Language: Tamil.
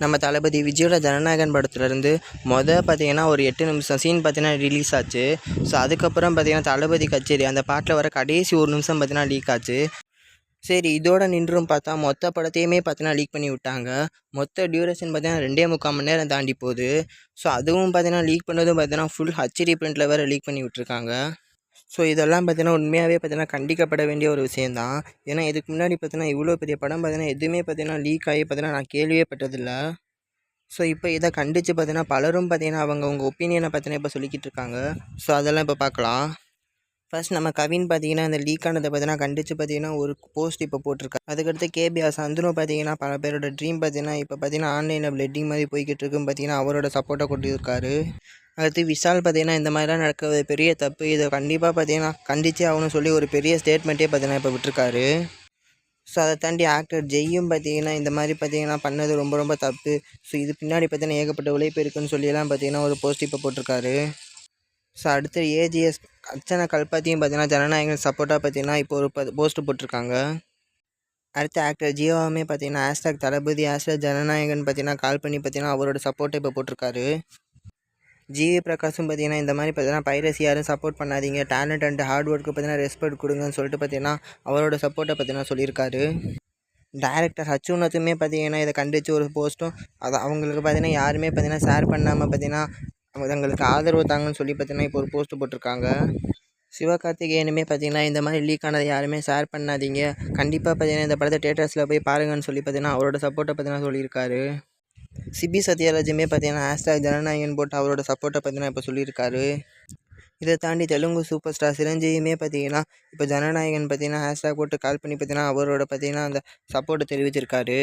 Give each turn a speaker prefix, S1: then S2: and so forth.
S1: நம்ம தளபதி விஜயோட ஜனநாயகன் படத்துலேருந்து பார்த்தீங்கன்னா ஒரு 8 நிமிஷம் சீன் பார்த்தீங்கன்னா ரிலீஸ் ஆச்சு. ஸோ அதுக்கப்புறம் பார்த்தீங்கன்னா தளபதி கச்சேரி அந்த பாட்டில் வர கடைசி 1 நிமிஷம் பார்த்தீங்கன்னா லீக் ஆச்சு. சரி இதோட நின்றும் பார்த்தா மொத்த படத்தையுமே பார்த்தீங்கன்னா லீக் பண்ணி விட்டாங்க. மொத்த டியூரேஷன் பார்த்தீங்கன்னா 2.75 மணி நேரம் தாண்டி போகுது. ஸோ அதுவும் பார்த்தீங்கன்னா லீக் பண்ணதும் பார்த்தீங்கன்னா ஃபுல் ஹெச்டி பிரிண்ட்டில் வேறு லீக் பண்ணி விட்ருக்காங்க. ஸோ இதெல்லாம் பார்த்தீங்கன்னா உண்மையாகவே பார்த்தீங்கன்னா கண்டிக்கப்பட வேண்டிய ஒரு விஷயம் தான். ஏன்னா இதுக்கு முன்னாடி பார்த்தீங்கன்னா இவ்வளோ பெரிய படம் பார்த்தீங்கன்னா எதுவுமே பார்த்தீங்கன்னா லீக் ஆகி பார்த்தீங்கன்னா நான் கேள்வியே பட்டதில்லை. ஸோ இப்போ இதை கண்டித்து பார்த்தீங்கன்னா பலரும் பார்த்தீங்கன்னா அவங்கவுங்க ஒப்பீனியனை பார்த்தீங்கன்னா இப்போ சொல்லிக்கிட்டு இருக்காங்க. ஸோ அதெல்லாம் இப்போ பார்க்கலாம். ஃபர்ஸ்ட் நம்ம கவின் பார்த்தீங்கன்னா இந்த லீக் ஆனதை பார்த்தீங்கன்னா கண்டித்து பார்த்தீங்கன்னா ஒரு போஸ்ட் இப்போ போட்டிருக்காரு. அதுக்கடுத்து கேபிஆர் சந்துரும் பார்த்தீங்கன்னா பல பேரோட ட்ரீம் பார்த்தீங்கன்னா இப்போ பார்த்தீங்கன்னா ஆன்லைனில் பிளட்டிங் மாதிரி போய்கிட்டு இருக்குன்னு பார்த்தீங்கன்னா அவரோட சப்போர்ட்டை கொடுத்துருக்காரு. அடுத்து விஷால் பார்த்தீங்கன்னா இந்த மாதிரிலாம் நடக்கிறது பெரிய தப்பு, இதை கண்டிப்பாக பார்த்தீங்கன்னா கண்டிச்சே ஆகணும்னு சொல்லி ஒரு பெரிய ஸ்டேட்மெண்ட்டே பார்த்தீங்கன்னா இப்போ விட்டுருக்காரு. ஸோ அதை தாண்டி ஆக்டர் ஜெய்யும் பார்த்தீங்கன்னா இந்த மாதிரி பார்த்தீங்கன்னா பண்ணது ரொம்ப ரொம்ப தப்பு. ஸோ இது பின்னாடி பார்த்தீங்கன்னா ஏகப்பட்ட உழைப்பு இருக்குன்னு சொல்லியெல்லாம் பார்த்தீங்கன்னா ஒரு போஸ்ட் இப்போ போட்டிருக்காரு. ஸோ அடுத்து ஏஜிஎஸ் அர்ச்சனா கல்பாத்தியும் பார்த்தீங்கன்னா ஜனநாயகன் சப்போர்ட்டாக பார்த்தீங்கன்னா இப்போ ஒரு போஸ்ட்டு போட்டிருக்காங்க. அடுத்த ஆக்டர் ஜீவாவுமே பார்த்தீங்கன்னா ஹேஷ்டாக் தளபதி ஹேஷ்டாக் ஜனநாயகன் பார்த்தீங்கன்னா கால் பண்ணி பார்த்தீங்கன்னா அவரோட சப்போர்ட்டை இப்போ போட்டிருக்காரு. ஜிவி பிரகாஷும் பார்த்தீங்கன்னா இந்த மாதிரி பார்த்தீங்கன்னா பைரசி யாரும் சப்போர்ட் பண்ணாதீங்க, டேலண்ட் அண்ட் ஹார்ட் ஒர்க்கு பார்த்தீங்கன்னா ரெஸ்பெக்ட் கொடுங்கன்னு சொல்லிட்டு பார்த்தீங்கன்னா அவரோட சப்போர்ட்டை பார்த்தீங்கன்னா சொல்லியிருக்காரு. டைரக்டர் ஹச்சுனத்துமே பார்த்தீங்கன்னா இதை கண்டித்து ஒரு போஸ்ட்டும் அதை அவங்களுக்கு பார்த்தீங்கன்னா யாருமே பார்த்தீங்கன்னா ஷேர் பண்ணாமல் பார்த்தீங்கன்னா அவங்களுக்கு ஆதரவு தாங்கன்னு சொல்லி பார்த்தீங்கன்னா இப்போ ஒரு போஸ்ட்டு போட்டிருக்காங்க. சிவகார்த்திகேயனுமே பார்த்தீங்கன்னா இந்த மாதிரி லீக் ஆனதை யாருமே ஷேர் பண்ணாதீங்க, கண்டிப்பாக பார்த்தீங்கன்னா இந்த படத்தை தியேட்டர்ஸில் போய் பாருங்கன்னு சொல்லி பார்த்தீங்கன்னா அவரோட சப்போர்ட்டை பார்த்தீங்கன்னா சொல்லியிருக்காரு. சிபி சத்யராஜுமே பார்த்தீங்கன்னா ஹேஷ்டாக் ஜனநாயகன் போட்டு அவரோட சப்போர்ட்டை பார்த்தீங்கன்னா இப்போ சொல்லியிருக்காரு. இதை தாண்டி தெலுங்கு சூப்பர் ஸ்டார் சிரஞ்சீவியுமே பார்த்தீங்கன்னா இப்போ ஜனநாயகன் பார்த்தீங்கன்னா ஹேஷ்டாக் போட்டு கால் பண்ணி பார்த்தீங்கன்னா அவரோட பார்த்தீங்கன்னா அந்த சப்போர்ட்டை தெரிவிச்சிருக்காரு.